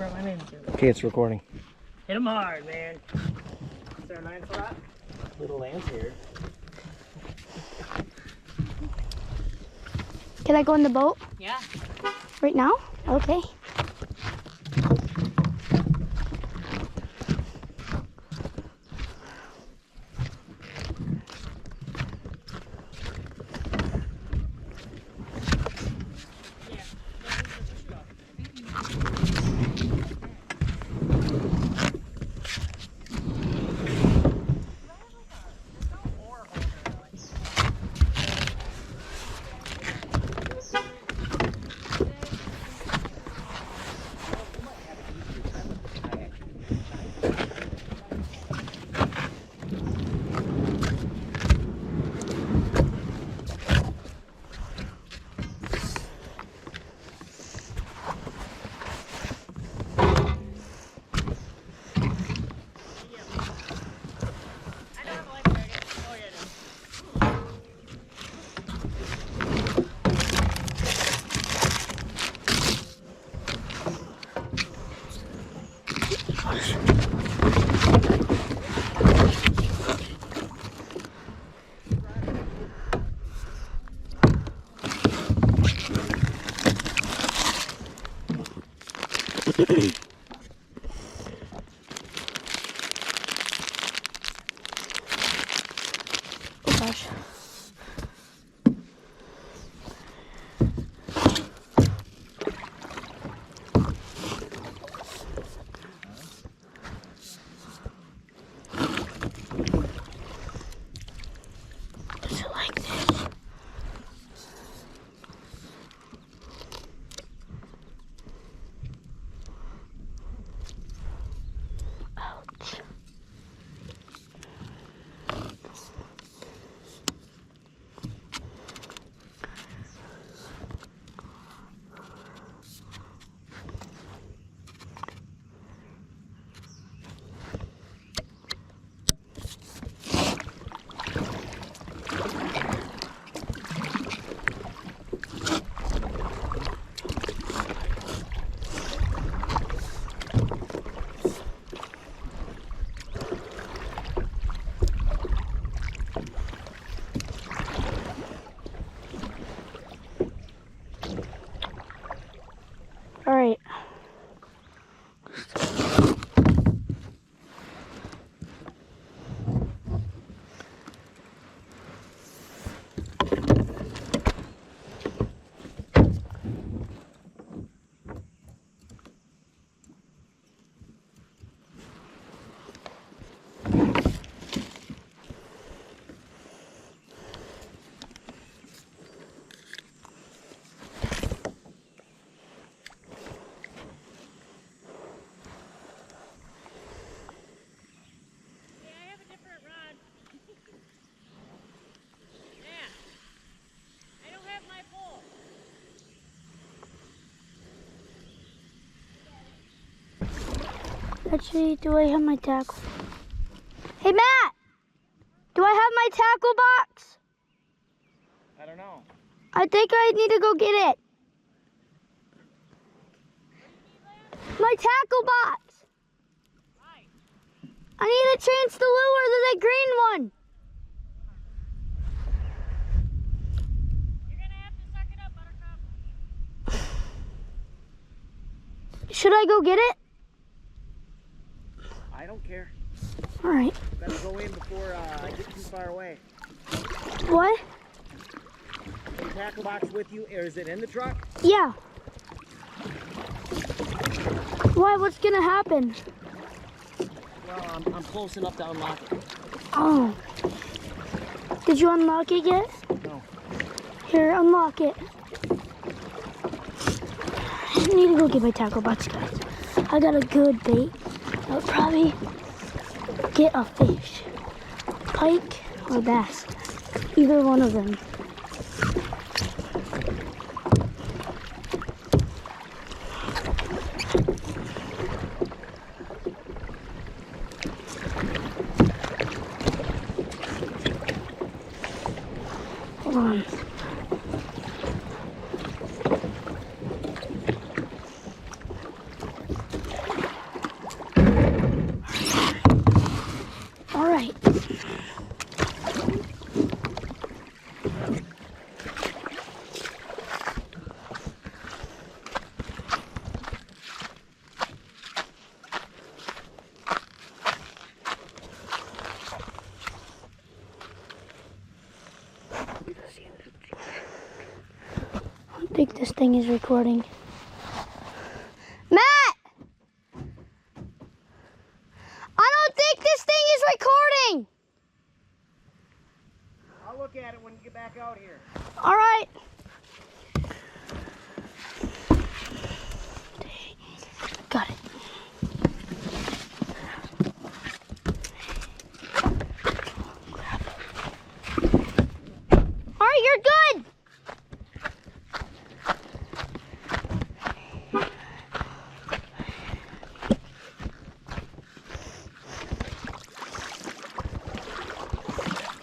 Whatever I'm into. Okay, it's recording. Hit him hard, man. Is there a 9 for that? Little lambs here. Can I go in the boat? Yeah. Right now? Okay. Oh gosh. Does it like this? Ouch. All right. Actually, do I have my tackle? Hey, Matt! Do I have my tackle box? I don't know. I think I need to go get it. My tackle box! I need to change the lure to the green one. You're gonna have to suck it up, Buttercup. Should I go get it? I don't care. All right. Better go in before I get too far away. What? Is the tackle box with you, or is it in the truck? Yeah. Why? What's gonna happen? Well, I'm close enough to unlock it. Oh. Did you unlock it yet? No. Here, unlock it. I need to go get my tackle box, guys. I got a good bait. I'll probably get a fish. Pike or bass. Either one of them. Hold on. this thing is recording. Matt! I don't think this thing is recording! I'll look at it when you get back out here. All right. Got it. All right, you're good.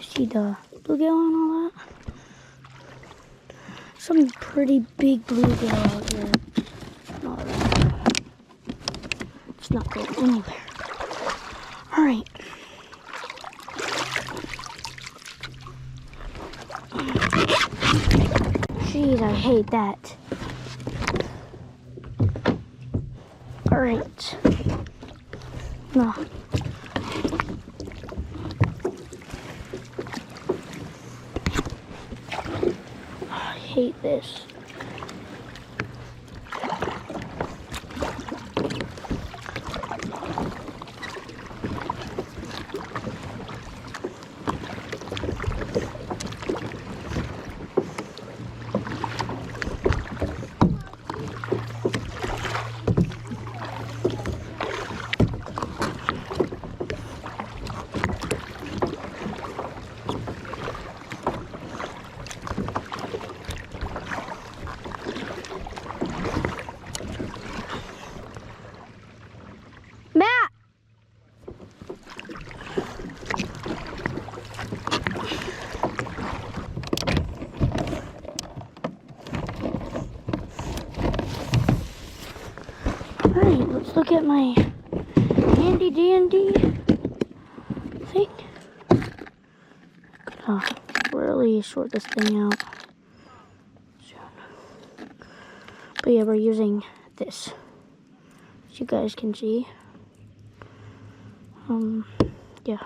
See the bluegill and all that? Some pretty big bluegill out here. All right. It's not going anywhere. All right. Jeez, I hate that. All right. No. I hate this. Matt! Alright, let's look at my handy dandy thing. Oh, really sort this thing out soon. But yeah, we're using this, as you guys can see. Yeah.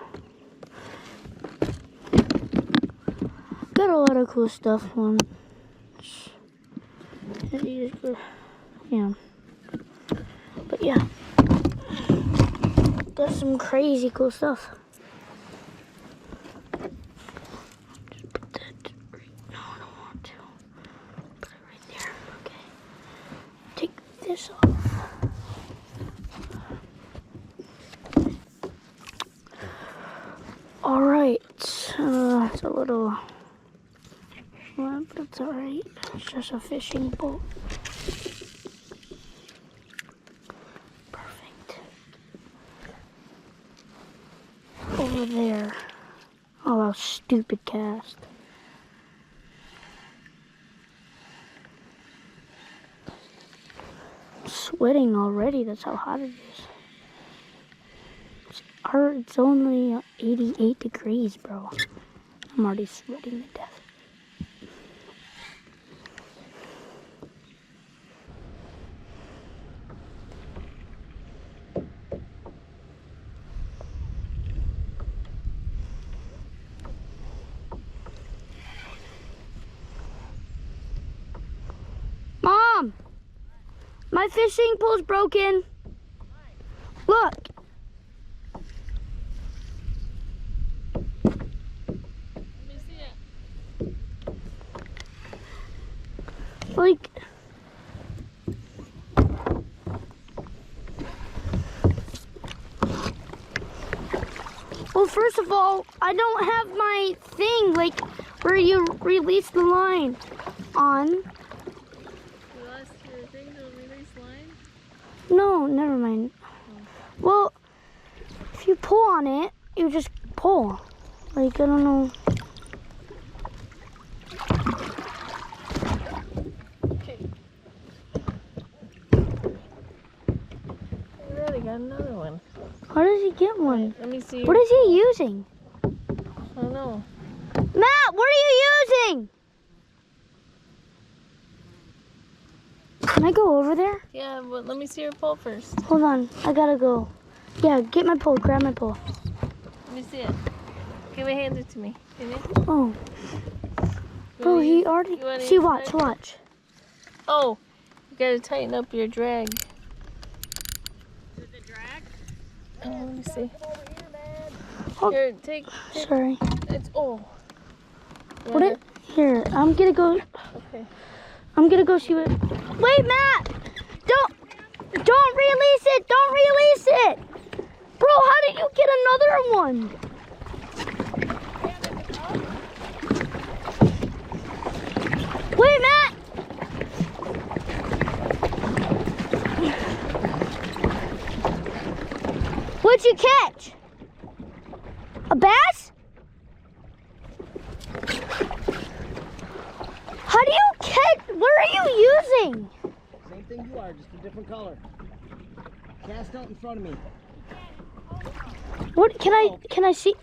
Got a lot of cool stuff on. Yeah. But yeah. Got some crazy cool stuff. Just put that right. No, I don't want to. Put it right there. Okay. Take this off. Alright, it's a little, well, but it's alright. It's just a fishing boat. Perfect. Over there. Oh, that stupid cast. I'm sweating already, that's how hot it is. It's only 88 degrees, bro. I'm already sweating to death. Mom! My fishing pole's broken. Look. Like, well, first of all, I don't have my thing, like, where you release the line on. You lost your thing to release line? No, never mind. Oh. Well, if you pull on it, you just pull. Like, I don't know. Got another one. How does he get one? Right, let me see. What is he using? I don't know. Matt, what are you using? Can I go over there? Yeah, but let me see your pole first. Hold on, I gotta go. Yeah, get my pole, grab my pole. Let me see it. Give it, hand it to me. Can you? Oh. Bro, he already... See, watch. Oh, you gotta tighten up your drag. Is it the drag? Oh, let me see. Come over here, man. Oh, Here, take. sorry. It's oh. You What wanna- it? Here, I'm gonna go. Okay. I'm gonna go see what. Wait, Matt! Don't release it! Don't release it! Bro, how did you get another one? Wait, Matt! What'd you catch? A bass? How do you catch? What are you using? Same thing you are, just a different color. Cast out in front of me. What can I see?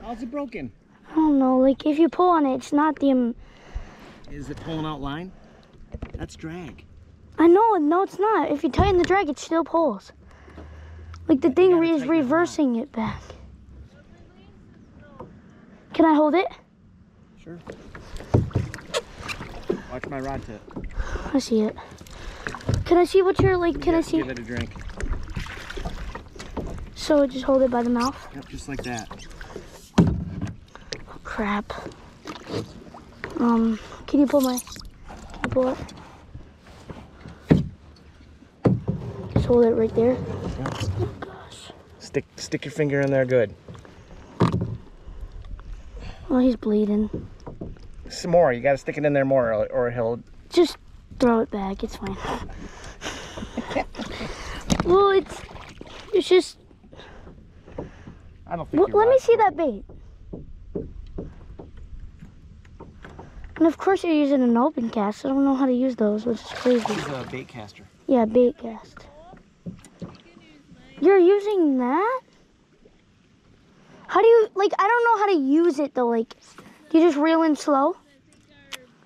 How's it broken? I don't know. Like if you pull on it, it's not the. Is it pulling out line? That's drag. I know. No, it's not. If you tighten the drag, it still pulls. Like the thing gotta is tighten it reversing it back. Can I hold it? Sure. Watch my rod tip. I see it. Can I see what you're like? Can I see? Give it a drink. So just hold it by the mouth. Yep, just like that. Oh, crap. Can you pull my? Can you pull it? Just hold it right there. Yep. Oh gosh. Stick your finger in there good. Oh, he's bleeding. Some more. You gotta stick it in there more, or he'll. Just throw it back. It's fine. Well, it's just. I don't think. Let me see that bait. And of course you're using an open cast. I don't know how to use those, which is crazy. He's a bait caster. Yeah, bait cast. You're using that? How do you, like, I don't know how to use it though. Like, do you just reel in slow?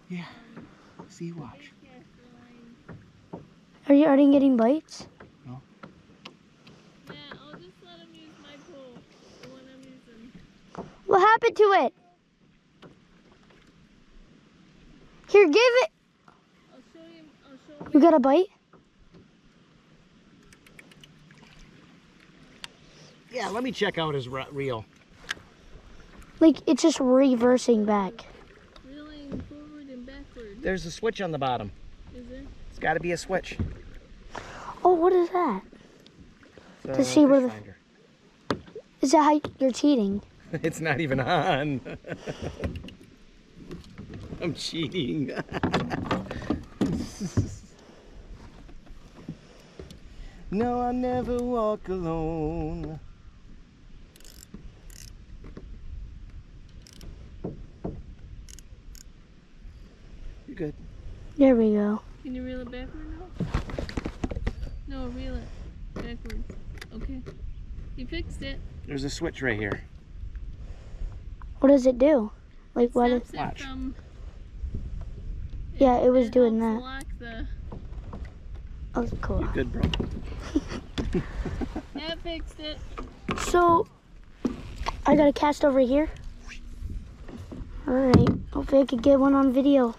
Yeah. See, watch. Are you already getting bites? No. Yeah, I'll just let him use my pole. The one I'm using. What happened to it? Here, give it. I'll show you. I'll show him. You got a bite? Yeah, let me check out his reel. Like, it's just reversing back. Reeling forward and backward. There's a switch on the bottom. Is there? It's got to be a switch. Oh, what is that? It's To a see where fish the- finder. Is that how you're cheating? It's not even on. I'm cheating. No, I never walk alone. You're good. There we go. Can you reel it backward now? No, reel it backwards. Okay. You fixed it. There's a switch right here. What does it do? Like, what? Stops it Watch. from. Yeah, it was doing helps that. Lock the. Oh, cool. You're good, bro. Yeah, fixed it. So, I got a cast over here. Alright, hopefully I could get one on video.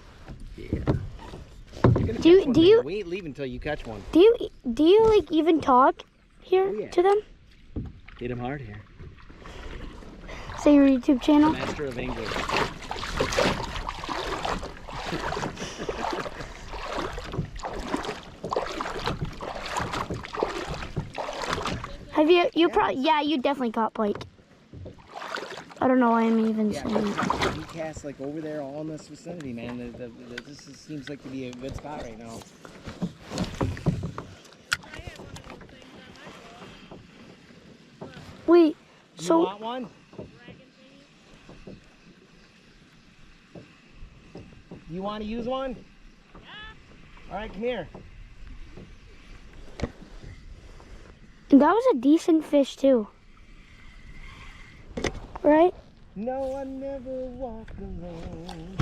Yeah. You're gonna Do you- catch one, do man. you- We ain't leaving until you catch one. Do you like even talk here Oh, yeah. to them? Hit him hard here. Say your YouTube channel. Master of English. Have you probably, yeah, you definitely caught pike. I don't know why I'm even Yeah, saying. he casts like over there, all in this vicinity, man. This seems like to be a good spot right now. Wait, You so want one? You want to use one? Yeah. All right, come here. that was a decent fish too, right? No, I never walk alone.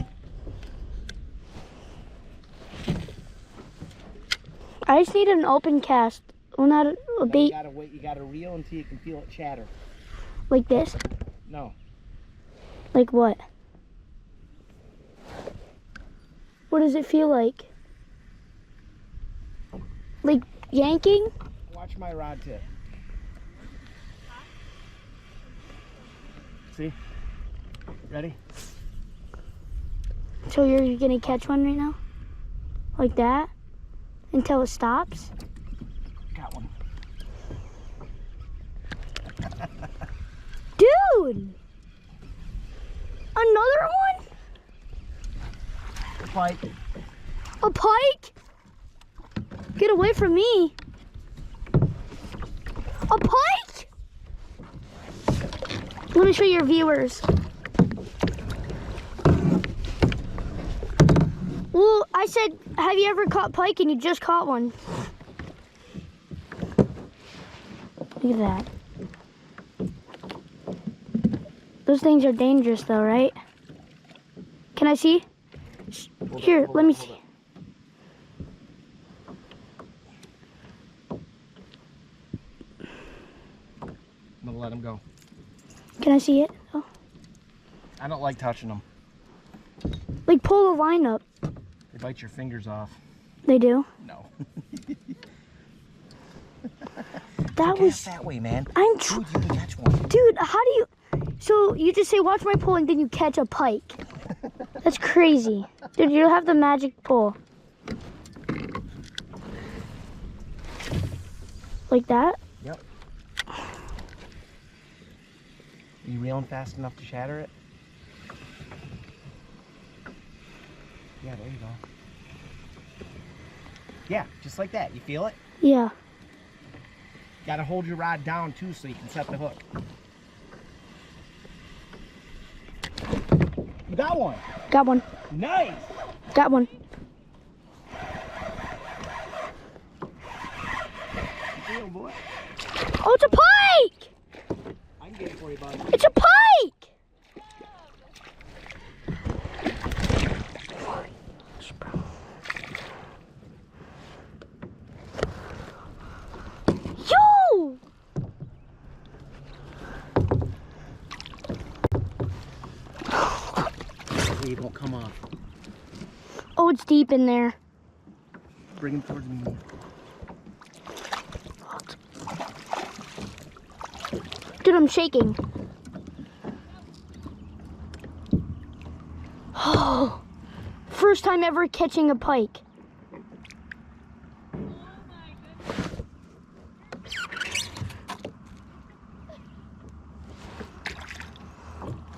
I just need an open cast. Well, not a You bait gotta wait. You gotta reel until you can feel it chatter. like this. No. Like what? What does it feel like? like yanking? Watch my rod tip. See? Ready? So you're gonna catch one right now? Like that? Until it stops? Got one. Dude! Another one? Pike. A pike? Get away from me. A pike? Let me show your viewers. Well, I said, have you ever caught pike? And you just caught one. Look at that. Those things are dangerous though, right? Can I see? Here, let me see. I'm gonna let him go. Can I see it? Oh. I don't like touching them. Like pull the line up. They bite your fingers off. They do? No. That was that way, man. I'm Dude, you can catch one. Dude, how do you so you just say watch my pole and then you catch a pike. That's crazy. Dude, you have the magic pole. Like that? Yep. You reeling fast enough to shatter it? Yeah, there you go. Yeah, just like that. You feel it? Yeah. Gotta hold your rod down too so you can set the hook. You got one. Got one. Nice. Got one. Feel, boy. Oh, it's a pike! I can get it for you, bud. It's a pike! Yo! It won't come off. Oh, it's deep in there. Bring him towards me more. Dude, I'm shaking. Oh, first time ever catching a pike.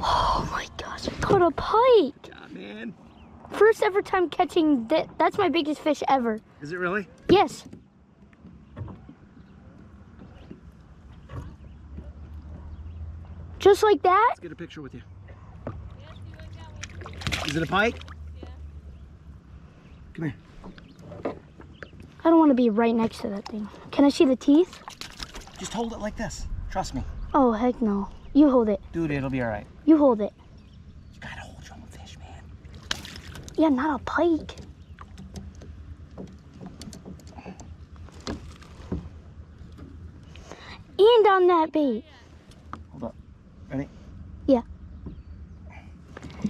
Oh my gosh, I caught a pike. Good job, man. First ever time catching that. That's my biggest fish ever. Is it really? Yes. Just like that? Let's get a picture with you. Is it a pike? Yeah. Come here. I don't want to be right next to that thing. Can I see the teeth? Just hold it like this. Trust me. Oh, heck no. You hold it. Dude, it'll be all right. You hold it. You gotta hold your own fish, man. Yeah, not a pike. And on that bait. Hold up. Ready? Yeah.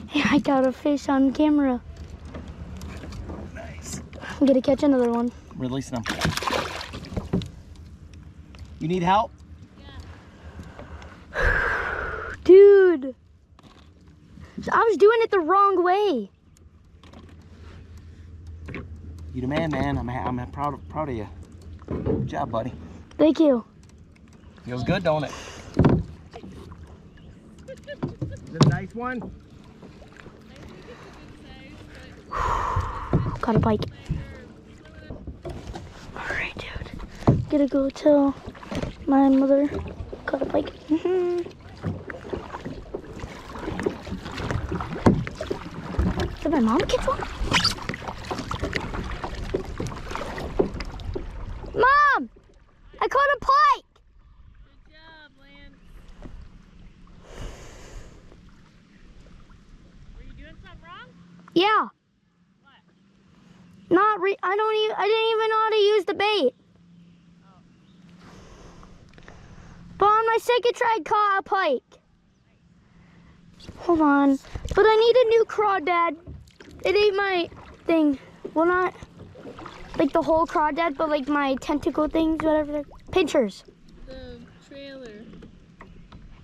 Hey, I got a fish on camera. Nice. I'm gonna catch another one. Releasing them. You need help? Dude. I was doing it the wrong way. You the man, man. I'm proud of you. Good job, buddy. Thank you. Feels good, don't it? Is it a nice one? Got a pike. Alright, dude. Gotta go tell my mother got a pike. Did my mom catch one? Mom! I caught a pike! Good job, Lance. Were you doing something wrong? Yeah. What? I didn't even know how to use the bait. Oh. But on my second try, I caught a pike. Hold on. But I need a new crawdad. It ate my thing. Well, not. Like the whole crawdad, but like my tentacle things, whatever they're... Pinchers. The trailer.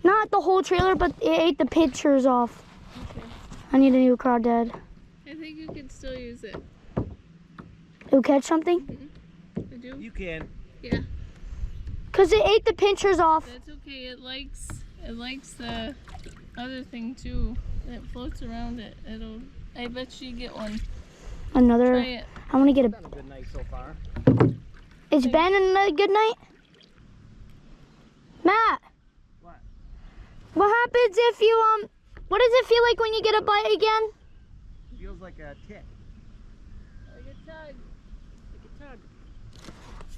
Not the whole trailer, but it ate the pinchers off. Okay. I need a new crawdad. I think you can still use it. It'll catch something? Mm-hmm. I do? You can. Yeah. Because it ate the pinchers off. That's okay. It likes the other thing too. It floats around it. I bet you get one. Another. Try it. I want to get It's been a good night so far. It's been a good night? Matt. What? What happens if you, what does it feel like when you get a bite again? Feels like a tick. Like a tug. Like a tug.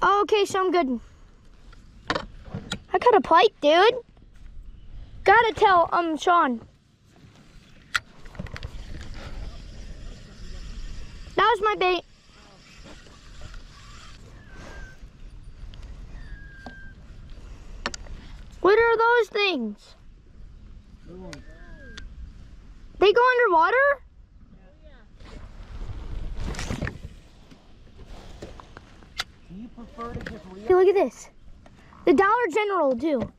Oh, okay, so I'm good. I got a pike, dude. Gotta tell, Sean. That was my bait. What are those things? They go underwater? Do you prefer to just Hey, look at this. The Dollar General, too.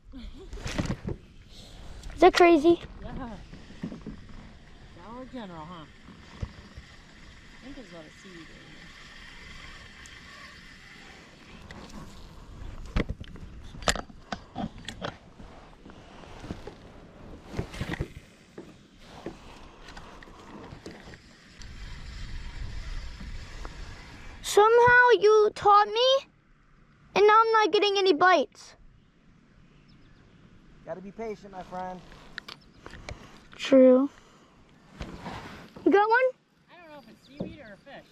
Is that crazy? Yeah. Dollar General, huh? I think there's a lot of seaweed in there. Somehow you taught me, and now I'm not getting any bites. Gotta be patient, my friend. True. You got one? I don't know if it's seaweed or a fish.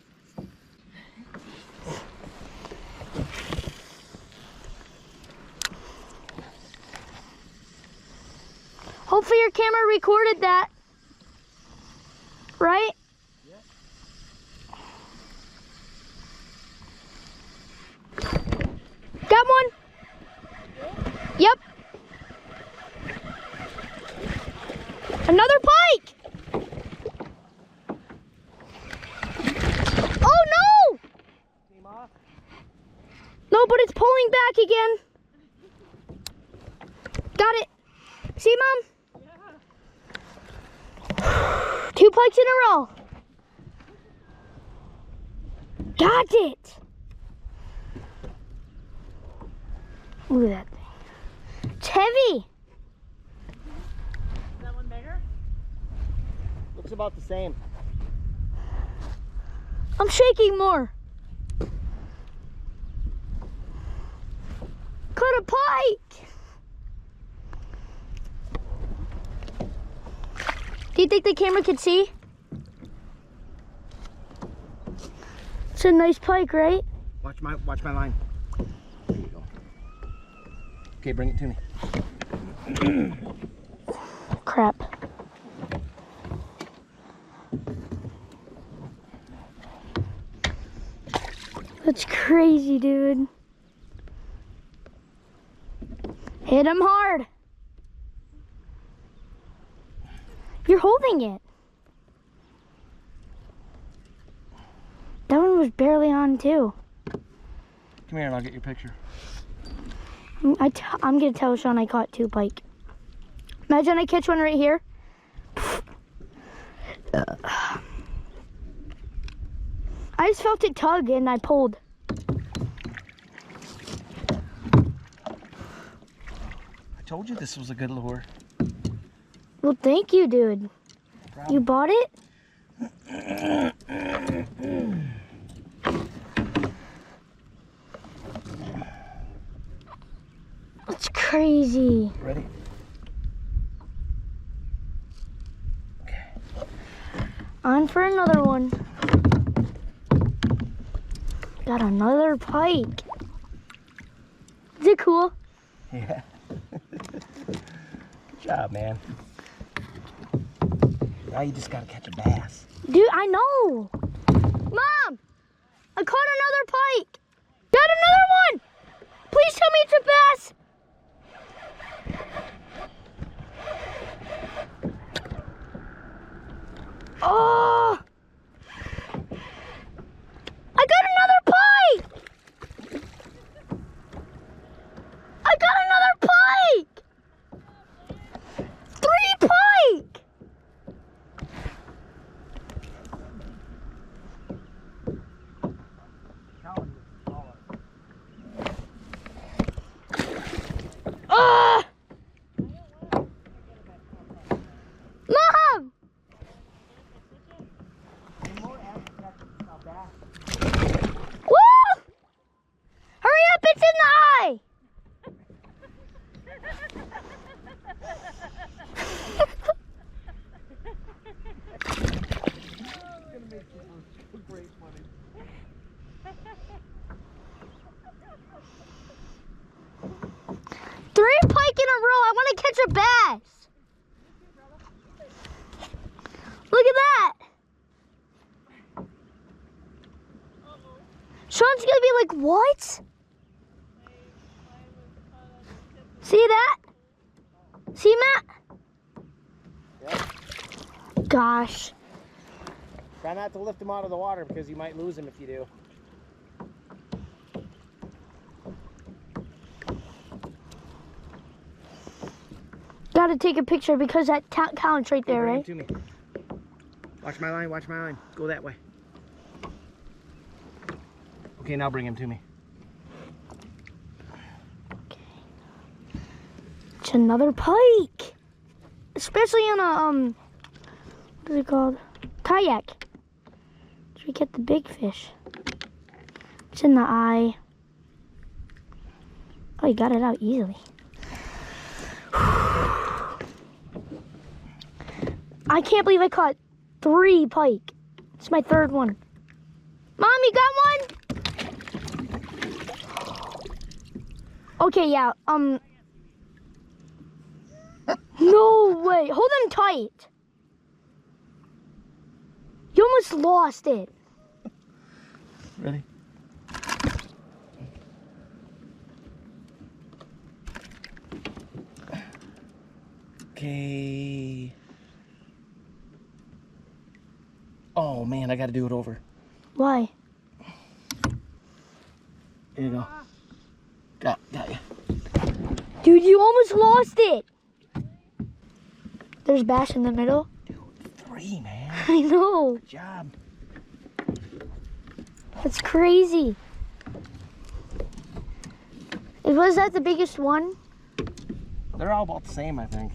Hopefully your camera recorded that. Right? Got one? Yep. Another pike! Oh no! Came off. No, but it's pulling back again. Got it. See, Mom? Yeah. 2 pikes in a row. Got it. Look at that thing. It's heavy. Is that one bigger? Looks about the same. I'm shaking more. Caught a pike. Do you think the camera could see? It's a nice pike, right? Watch my line. There you go. Okay, bring it to me. Crap. That's crazy, dude. Hit him hard. You're holding it. That one was barely on too. Come here and I'll get your picture. I'm gonna tell Sean I caught 2 pike. Imagine I catch one right here. I just felt it tug and I pulled. I told you this was a good lure. Well, thank you, dude. You bought it? That's crazy. Ready? Okay. On for another one. Got another pike. Is it cool? Yeah. Good job, man. Now you just gotta catch a bass. Dude, I know. Mom, I caught another pike. Got another one. Please tell me it's a bass. Oh. I got another pike. Three pike in a row. I want to catch a bass. Look at that. Sean's gonna be like, what? See that? See, Matt? Yep. Gosh. Try not to lift him out of the water because you might lose him if you do. Gotta take a picture because that counts right there, Bring right? him to me. Watch my line, watch my line. Go that way. Okay, now bring him to me. It's another pike. Especially on a, what is it called? Kayak. So we get the big fish. It's in the eye. Oh, you got it out easily. I can't believe I caught 3 pike. It's my 3rd one. Mom, you got one? Okay, yeah, no way. Hold them tight. You almost lost it. Ready? Okay. Oh man, I gotta do it over. Why? Here you go. Got you. Dude, you almost lost it. There's bass in the middle. Dude, 3, man. I know. Good job. That's crazy. Was that the biggest one? They're all about the same, I think.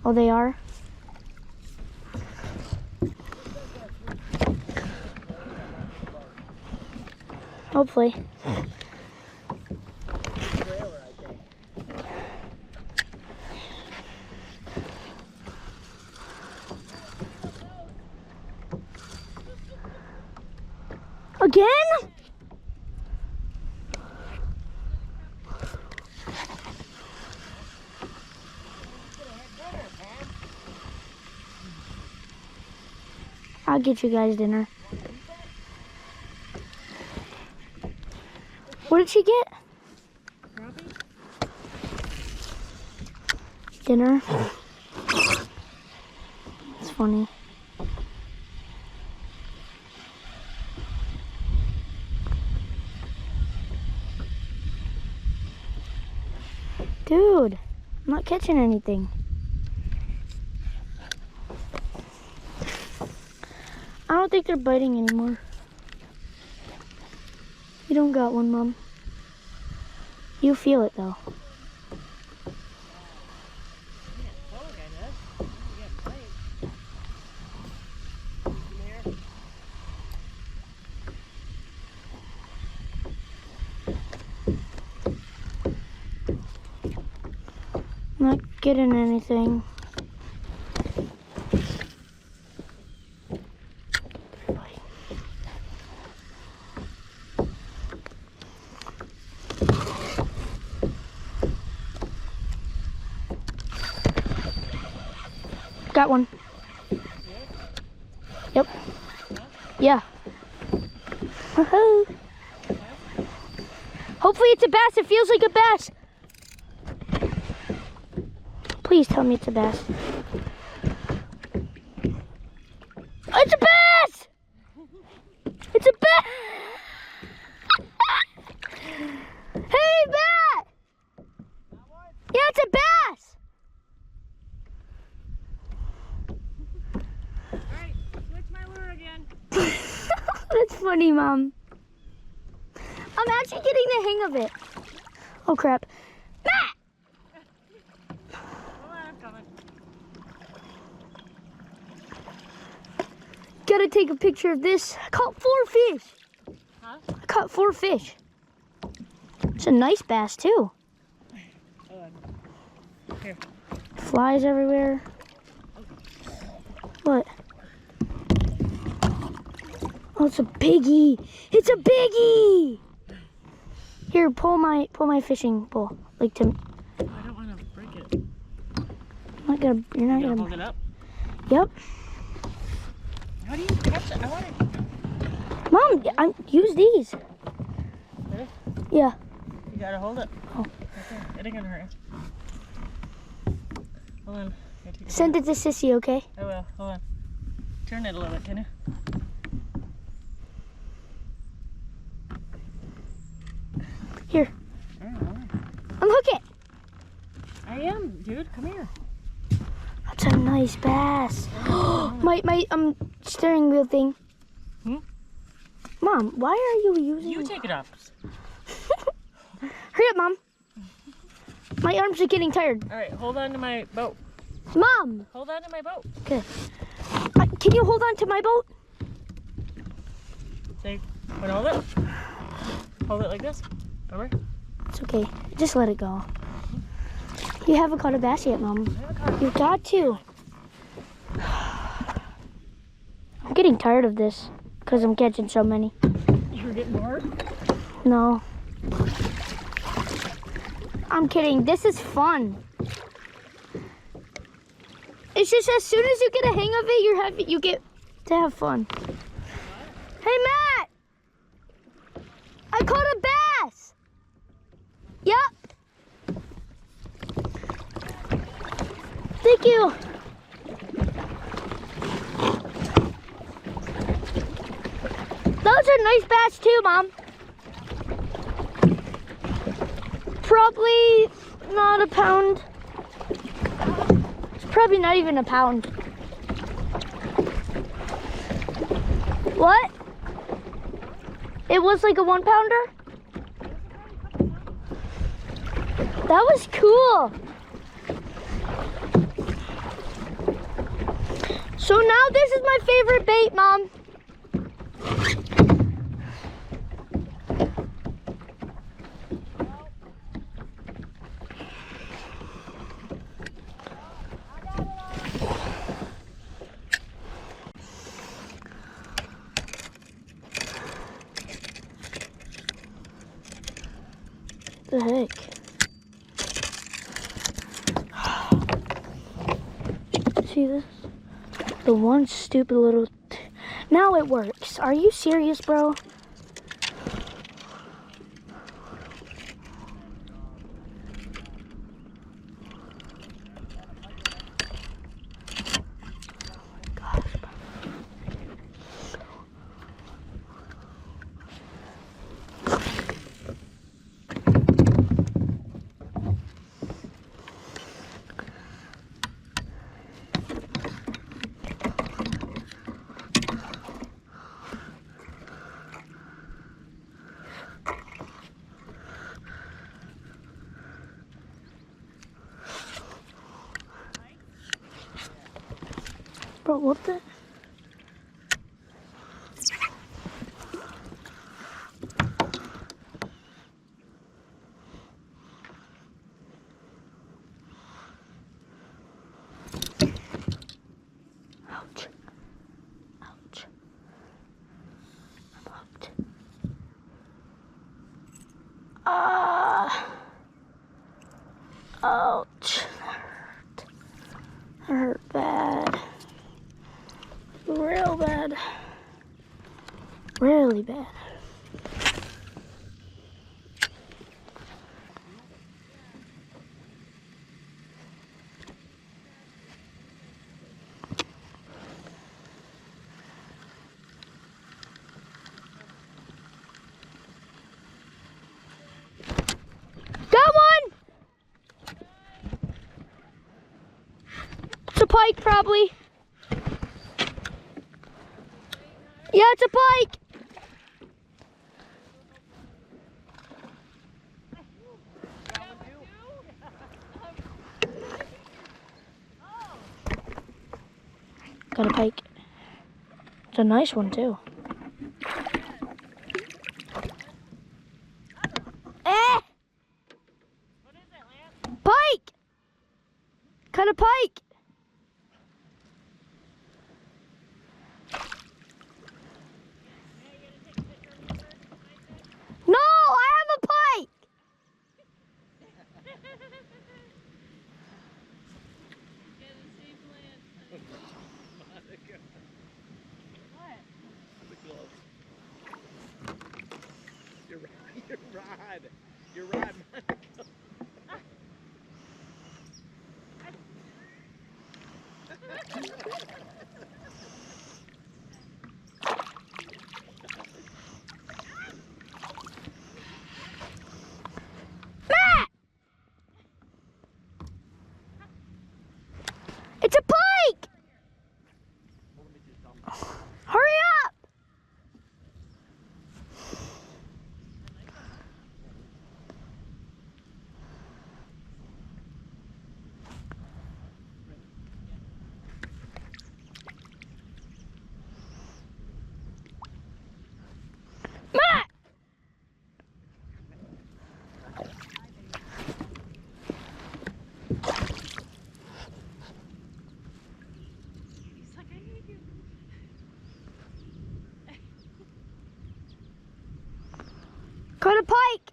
Oh, they are? Hopefully. Again? I'll get you guys dinner. What did she get? Dinner. It's funny. Dude, I'm not catching anything. I don't think they're biting anymore. You don't got one, Mom. You feel it though. Not getting anything. Got one. Yep. Yeah. Woohoo. Hopefully it's a bass. It feels like a bass. Please tell me it's a bass. It's a bass! It's a bass! Hey, bat! Yeah, it's a bass! Alright, switch my lure again. That's funny, Mom. I'm actually getting the hang of it. Oh, crap. Matt! I'm coming. Gotta take a picture of this. I caught 4 fish. Huh? I caught 4 fish. It's a nice bass, too. Here. flies everywhere. What? Oh, it's a biggie. It's a biggie. Here, pull my fishing pole. Like to. I don't want to break it. I'm not gonna. You're not gonna. Hold it up. Yep. How do you catch it? I want it. Mom, use these. Ready? Yeah. You gotta hold it. Oh. Okay. It ain't gonna hurt you. Hold on. Send it to Sissy, okay? I will. Hold on. Turn it a little bit, can you? Here. Oh. Unhook it. I am, dude. Come here. That's a nice bass. my steering wheel thing. Hmm? Mom, why are you using? You take it off. Hurry up, Mom. My arms are getting tired. All right, hold on to my boat. Mom. Hold on to my boat. Okay. Can you hold on to my boat? Say, want to hold it? Hold it like this. Over. It's okay. Just let it go. You haven't caught a bass yet, Mom. You've got to. I'm getting tired of this because I'm catching so many. You're getting bored? No. I'm kidding. This is fun. It's just as soon as you get a hang of it, you get to have fun. Hey, Matt! I caught a bass! Yep. Thank you. Those are nice bass too, Mom. Probably not a pound. It's probably not even a pound. What? It was like a 1 pounder? That was cool. So now this is my favorite bait, Mom. The heck? See this? The one stupid little... Now it works. Are you serious, bro? Bro, what the? Ouch. Ouch. I'm hooked. Ouch. That hurt bad. Real bad. Really bad. Got one! It's a pike, probably. Yeah, it's a pike. Got a pike. It's a nice one too. Eh! Pike! Got a pike. No, I have a pike. Get a safe land. What? The gloves. Your rod. Your rod, Monica. Matt! It's a pike! Hurry up! Matt! He's like, I need you. Got a pike!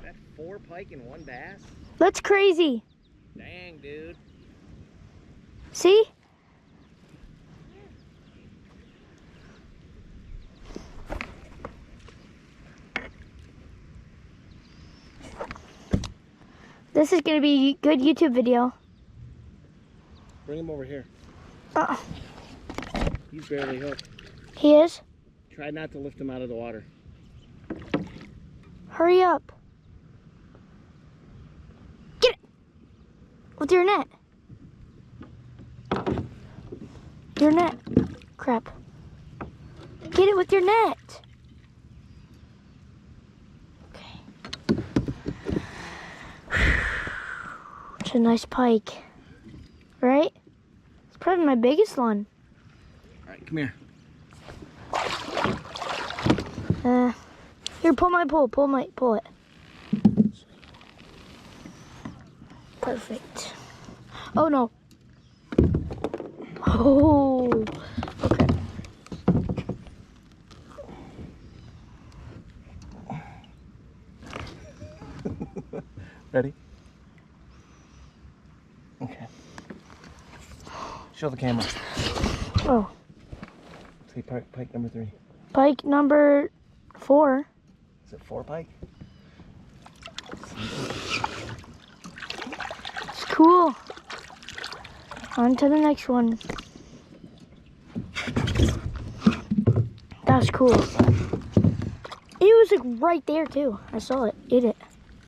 That 4 pike and 1 bass? That's crazy. Dang, dude. See? This is going to be a good YouTube video. Bring him over here. Uh, He's barely hooked. he is? Try not to lift him out of the water. Hurry up. Get it! With your net. Your net. Crap. Get it with your net. Okay. It's a nice pike. Right? It's probably my biggest one. Alright, come here. Here, pull my pole. Pull it. Perfect. Oh no. Oh. Okay. Ready? Okay. Show the camera. Oh. See pike number 3. Pike number 4. Is it 4 pike? It's cool. On to the next one. That's cool. It was like right there too. I saw it. Ate it.